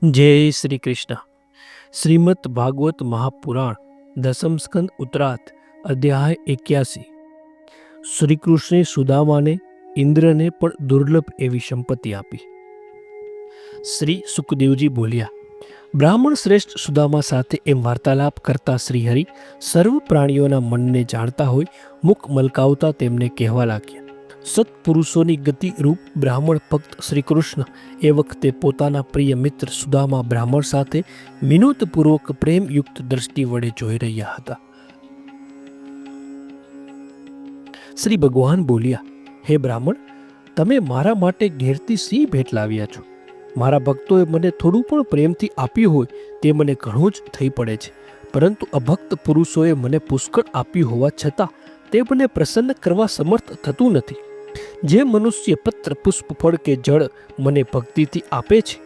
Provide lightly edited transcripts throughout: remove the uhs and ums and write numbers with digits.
જય શ્રી કૃષ્ણ. શ્રીમદ ભાગવત મહાપુરાણ દસમ સ્કંદ ઉત્તરાર્ધ અધ્યાય 81. શ્રી કૃષ્ણે સુદામાને ઇન્દ્રને પણ દુર્લભ એવી સંપત્તિ આપી. શ્રી સુખદેવજી બોલ્યા, બ્રાહ્મણ શ્રેષ્ઠ સુદામા સાથે એમ વાર્તાલાપ કરતા શ્રીહરિ સર્વ પ્રાણીઓના મનને જાણતા હોય મુખ મલકાવતા તેમને કહેવા લાગ્યા. સત્પુરુષોની ગતિ રૂપ બ્રાહ્મણ ભક્ત શ્રી કૃષ્ણ એ વખતે પોતાના પ્રિય મિત્ર સુદામા બ્રાહ્મણ સાથે વિનોદપૂર્વક પ્રેમયુક્ત દ્રષ્ટિ વડે જોઈ રહ્યા હતા. શ્રી ભગવાન બોલ્યા, હે બ્રાહ્મણ, તમે મારા માટે ઘેરથી શી ભેટ લાવ્યા છો? મારા ભક્તોએ મને થોડું પણ પ્રેમથી આપ્યું હોય તે મને ઘણું જ થઈ પડે છે, પરંતુ અભક્ત પુરુષોએ મને પુષ્કળ આપ્યું હોવા છતાં તે મને પ્રસન્ન કરવા સમર્થ થતું નથી. જે મનુષ્ય પત્ર પુષ્પ ફળ કે જળ મને ભક્તિથી આપે છે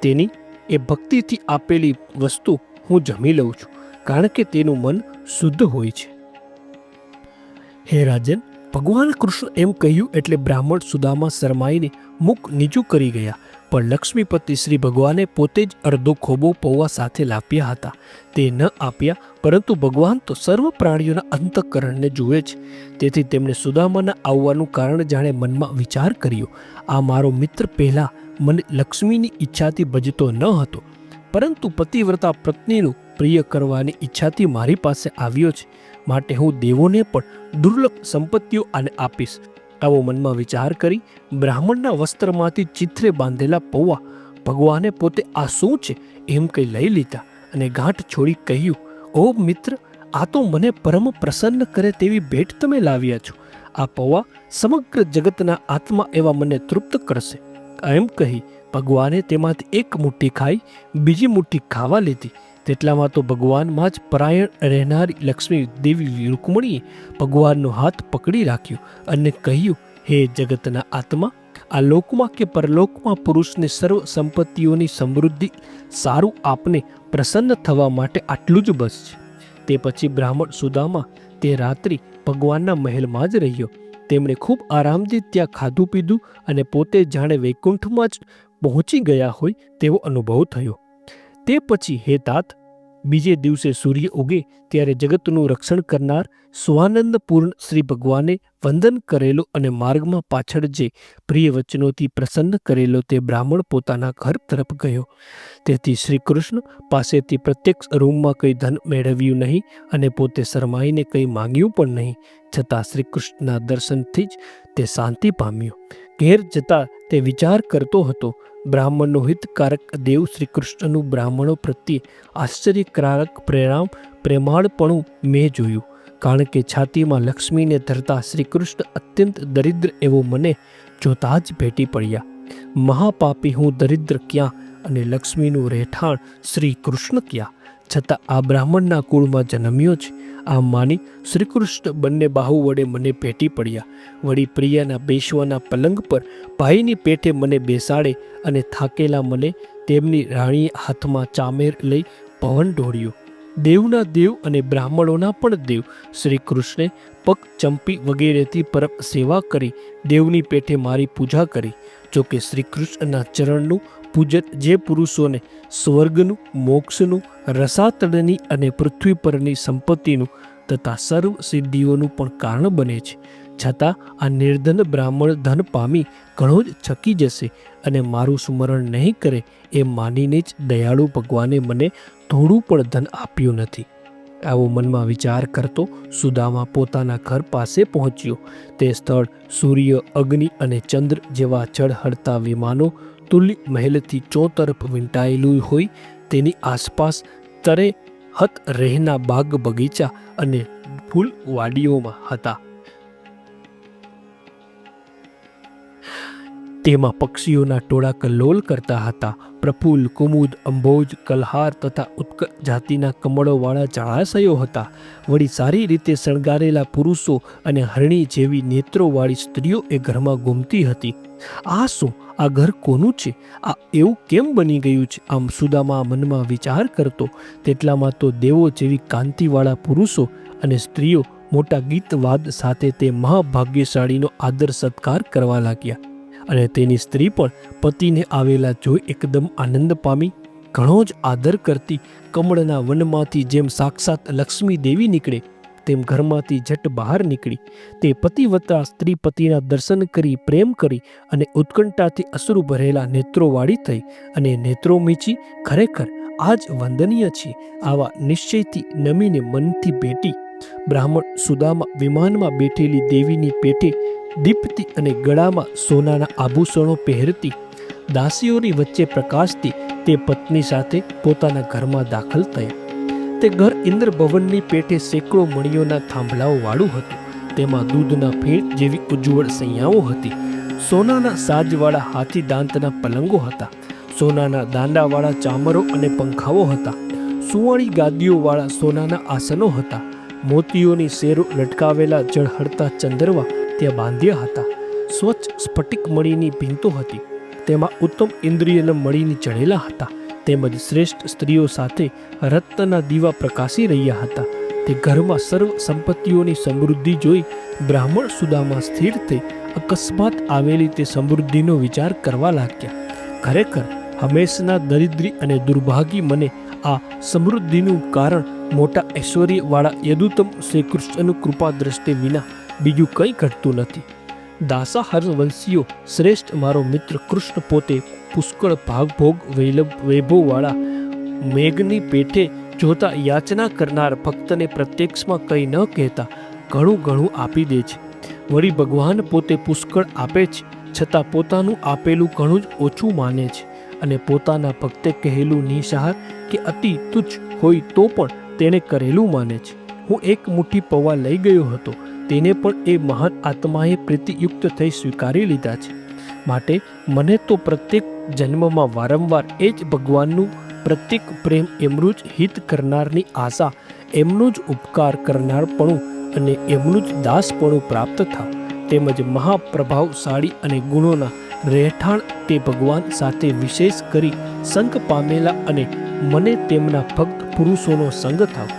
તેની એ ભક્તિથી આપેલી વસ્તુ હું જમી લઉં છું, કારણ કે તેનું મન શુદ્ધ હોય છે. હે રાજન, ભગવાન કૃષ્ણ એમ કહ્યું એટલે બ્રાહ્મણ સુદામા શરમાઈને મુખ નીચું કરી ગયા. પણ લક્ષ્મીપતિ શ્રી ભગવાને પોતે જ અડધો ખોબો પૌવા સાથે લાપ્યા હતા. તે ન આપ્યા, પરંતુ ભગવાન તો સર્વ પ્રાણીઓના અંતઃકરણને જુએ છે. તેથી તેમણે સુદામાના આવવાનું કારણ જાણે મનમાં વિચાર કર્યો. આ મારો મિત્ર પહેલાં મને લક્ષ્મીની ઈચ્છાથી ભજતો ન હતો, પરંતુ પતિવ્રતા પત્નીનું પ્રિય કરવાની ઈચ્છાથી મારી પાસે આવ્યો છે. માટે હું દેવોને પણ દુર્લભ સંપત્તિઓ આને આપીશ. આવો મનમાં વિચાર કરી બ્રાહ્મણના વસ્ત્રમાંથી ચિત્રે બાંધેલા પૌવા ભગવાને પોતે આ શું છે એમ કંઈ લઈ લીધા અને ગાંઠ છોડી કહ્યું, ઓ મિત્ર, આ તો મને પરમ પ્રસન્ન કરે તેવી ભેટ તમે લાવ્યા છો. આ પૌવા સમગ્ર જગતના આત્મા એવા મને તૃપ્ત કરશે. એમ કહી ભગવાને તેમાંથી એક મુઠ્ઠી ખાઈ બીજી મુઠ્ઠી ખાવા લીધી. તેટલામાં તો ભગવાનમાં જ પરાયણ રહેનારી લક્ષ્મી દેવી રૂકમણીએ ભગવાનનો હાથ પકડી રાખ્યો અને કહ્યું, હે જગતના આત્મા, આ લોકમાં કે પરલોકમાં પુરુષને સર્વ સંપત્તિઓની સમૃદ્ધિ સારું આપને પ્રસન્ન થવા માટે આટલું જ બસ છે. તે પછી બ્રાહ્મણ સુદામા તે રાત્રિ ભગવાનના મહેલમાં જ રહ્યો. તેમણે ખૂબ આરામથી ત્યાં ખાધું પીધું અને પોતે જાણે વૈકુંઠમાં જ પહોંચી ગયા હોય તેવો અનુભવ થયો. તે પછી હે તાત, બીજે દિવસે સૂર્ય ઉગે ત્યારે જગતનું રક્ષણ કરનાર સ્વાનંદપૂર્ણ શ્રી ભગવાને વંદન કરેલો અને માર્ગમાં પાછળ જે પ્રિય વચનોથી પ્રસન્ન કરેલો તે બ્રાહ્મણ પોતાના ઘર તરફ ગયો. તેથી શ્રી કૃષ્ણ પાસેથી પ્રત્યક્ષ રૂમમાં કંઈ ધન મેળવ્યું નહીં અને પોતે શરમાઈને કંઈ માંગ્યું પણ નહીં. છતાં શ્રી કૃષ્ણના દર્શનથી જ તે શાંતિ પામ્યો. ઘેર જતા તે વિચાર કરતો હતો, બ્રાહ્મણનો હિતકારક દેવ શ્રી કૃષ્ણનું બ્રાહ્મણો પ્રત્યે આશ્ચર્યકારક પ્રેમાળપણું મેં જોયું. કારણ કે છાતીમાં લક્ષ્મીને ધરતા શ્રી કૃષ્ણ અત્યંત દરિદ્ર એવો મને જોતા જ ભેટી પડ્યા. મહાપાપી હું દરિદ્ર ક્યાં અને લક્ષ્મીનું રહેઠાણ શ્રી કૃષ્ણ ક્યાં? છતાં આ બ્રાહ્મણના કુળમાં જન્મ્યો છે. આમ માની શ્રી કૃષ્ણ બંને બાહુ વડે મને ભેટી પડ્યા. વળી પ્રિયાના બેસવાના પલંગ પર ભાઈની પેઠે મને બેસાડે અને થાકેલા મને તેમની રાણીએ હાથમાં ચામેર લઈ પવન ઢોળ્યો. દેવના દેવ અને બ્રાહ્મણોના પણ દેવ શ્રી કૃષ્ણે પગ ચંપી વગેરેથી પરમ સેવા કરી દેવની પેઠે મારી પૂજા કરી. જોકે શ્રી કૃષ્ણના ચરણનું પૂજન જે પુરુષોને સ્વર્ગનું, મોક્ષનું, રસાતળની અને પૃથ્વી પરની સંપત્તિનું તથા સર્વ સિદ્ધિઓનું પણ કારણ બને છે. છતાં આ નિર્ધન બ્રાહ્મણ ધન પામી ઘણો જ છકી જશે અને મારું સ્મરણ નહીં કરે એમ માનીને જ દયાળુ ભગવાને મને થોડું પણ ધન આપ્યું નથી. આવો મનમાં વિચાર કરતો સુદામા પોતાના ઘર પાસે પહોંચ્યો. તે સ્થળ સૂર્ય, અગ્નિ અને ચંદ્ર જેવા ચળહળતા વિમાનો તુલ્ય મહેલથી ચોતરફ વીંટાયેલું હોય તેની આસપાસ તરે હત રહેના બાગ બગીચા અને ફૂલવાડીઓમાં હતા. તેમાં પક્ષીઓના ટોળા કલ્લોલ કરતા હતા. પ્રફુલ્લ, કુમુદ, અંભોજ, કલહાર તથા ઉત્કળ જાતિના કમળોવાળા જળાશયો હતા. વળી સારી રીતે શણગારેલા પુરુષો અને હરણી જેવી નેત્રોવાળી સ્ત્રીઓ એ ઘરમાં ઘૂમતી હતી. આ શું? આ ઘર કોનું છે? આ એવું કેમ બની ગયું છે? આમ સુદામા મનમાં વિચાર કરતો તેટલામાં તો દેવો જેવી કાંતિવાળા પુરુષો અને સ્ત્રીઓ મોટા ગીતવાદ સાથે તે મહાભાગ્યશાળીનો આદર સત્કાર કરવા લાગ્યા. અને તેની સ્ત્રી પણ પતિને આવેલા જોઈ એકદમ આનંદ પામી ઘણો જ આદર કરતી કમળના વનમાંથી જેમ સાક્ષાત લક્ષ્મી દેવી નીકળે તેમ ઘરમાંથી ઝટ બહાર નીકળી તે પતિવતા સ્ત્રી પતિના દર્શન કરી પ્રેમ કરી અને ઉત્કંઠાથી અશ્રુ ભરેલા નેત્રોવાળી થઈ અને નેત્રો મીચી ખરેખર આ જ વંદનીય છે આવા નિશ્ચયથી નમીને મનથી ભેટી બ્રાહ્મણ સુદામા વિમાનમાં બેઠેલી દેવીની પેઠે દીપતી અને ગળામાં સોનાના આભૂષણો પહેરતી દાસીઓની વચ્ચે પ્રકાશતી તે પત્ની સાથે પોતાના ઘરમાં દાખલ થયા. તે ઘર ઇન્દ્ર ભવનની પેઠે સેંકડો મણીઓના થાંભલાઓ વાળું હતું. તેમાં દૂધના ફેણ જેવી ઉજ્જવળ સૈયાઓ હતી. સોનાના સાજવાળા હાથી દાંતના પલંગો હતા. સોનાના દાંડાવાળા ચામરો અને પંખાઓ હતા. સુવાળી ગાદીઓવાળા સોનાના આસનો હતા. મોતીઓની શેરો લટકાવેલા ઝળહળતા ચંદરવા ત્યાં બાંધ્યા હતા. સ્વચ્છ સ્ફટિક મણીની ભીંતો હતી. તેમાં ઉત્તમ ઇન્દ્રિયના મણીની ચઢેલા હતા. તેમજ શ્રેષ્ઠ સ્ત્રીઓ સાથે રત્નના દીવા પ્રકાશી રહ્યા હતા. તે ઘરમાં સર્વ સંપત્તિઓની સમૃદ્ધિ જોઈ બ્રાહ્મણ સુદામા સ્થિર થઈ અકસ્માત આવેલી તે સમૃદ્ધિનો વિચાર કરવા લાગ્યા. ખરેખર હંમેશના દરિદ્રી અને દુર્ભાગી મને આ સમૃદ્ધિનું કારણ મોટા ઐશ્વર્યવાળા યદુત્તમ શ્રી કૃષ્ણનું કૃપા દ્રષ્ટિ વિના બીજું કંઈ ઘટતું નથી. દાસા હર્ષવંશીઓ શ્રેષ્ઠ મારો મિત્ર કૃષ્ણ પોતે પુષ્કળ ભાગભોગ વૈભવવાળા મેઘની પેઠે જોતા યાચના કરનાર ભક્તને પ્રત્યક્ષમાં કંઈ ન કહેતા ઘણું ઘણું આપી દે છે. વળી ભગવાન પોતે પુષ્કળ આપે છે છતાં પોતાનું આપેલું ઘણું જ ઓછું માને છે અને પોતાના ભક્તે કહેલું નિસહાર કે અતિ તુચ્છ હોય તો પણ તેને કરેલું માને છે. હું એક મુઠ્ઠી પૌવા લઈ ગયો હતો, તેને પણ એ મહાન આત્માએ પ્રીતિયુક્ત થઈ સ્વીકારી લીધા છે. માટે મને તો પ્રત્યેક જન્મમાં વારંવાર એ જ ભગવાનનું પ્રત્યેક પ્રેમ એમનું જ હિત કરનારની આશા, એમનો જ ઉપકાર કરનારપણું અને એમનું જ દાસપણું પ્રાપ્ત થાવ તેમજ મહાપ્રભાવશાળી અને ગુણોના રહેઠાણ તે ભગવાન સાથે વિશેષ કરી સંગ પામેલા અને મને તેમના ભક્ત પુરુષોનો સંગ થાવ.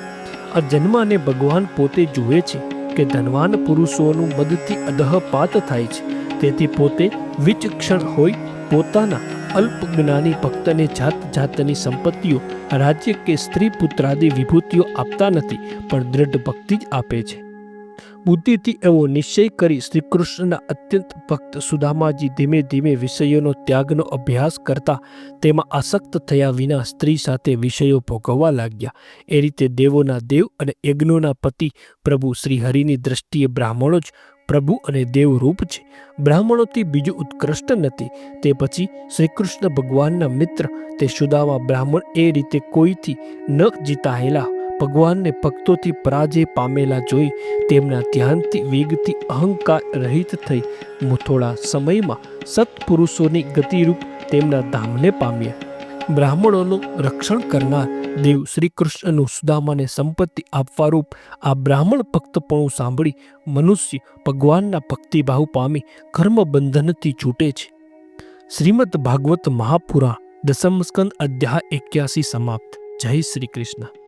આ જન્માને ભગવાન પોતે જુએ છે કે ધનવાન પુરુષોનું મદથી અધઃપાત થાય છે. તેથી પોતે વિચક્ષણ હોય પોતાના અલ્પજ્ઞાની ભક્તને જાત જાતની સંપત્તિઓ, રાજ્ય કે સ્ત્રી પુત્રાદિ વિભૂતિઓ આપતા નથી, પણ દ્રઢ ભક્તિ જ આપે છે. બુદ્ધિથી એવો નિશ્ચય કરી શ્રીકૃષ્ણના અત્યંત ભક્ત સુદામાજી ધીમે ધીમે વિષયોનો ત્યાગનો અભ્યાસ કરતા તેમાં આસક્ત થયા વિના સ્ત્રી સાથે વિષયો ભોગવવા લાગ્યા. એ રીતે દેવોના દેવ અને યજ્ઞોના પતિ પ્રભુ શ્રીહરિની દ્રષ્ટિએ બ્રાહ્મણો જ પ્રભુ અને દેવ રૂપ છે. બ્રાહ્મણોથી બીજું ઉત્કૃષ્ટ નથી. તે પછી શ્રીકૃષ્ણ ભગવાનના મિત્ર તે સુદામા બ્રાહ્મણ એ રીતે કોઈથી ન જીતાયેલા ભગવાનને ભક્તોથી પરાજય પામેલા જોઈ તેમના ધ્યાનથી વેગથી અહંકાર રહિત થઈ થોડા સમયમાં સત્પુરુષોની ગતિરૂપ તેમના ધામને પામ્યા. બ્રાહ્મણોનું રક્ષણ કરનાર દેવ શ્રી કૃષ્ણનું સુદામાને સંપત્તિ આપવારૂપ આ બ્રાહ્મણ ભક્તપણું સાંભળી મનુષ્ય ભગવાનના ભક્તિભાવ પામી કર્મબંધનથી છૂટે છે. શ્રીમદ ભાગવત મહાપુરાણ દસમ સ્કંદ અધ્યાય 81 સમાપ્ત. જય શ્રી કૃષ્ણ.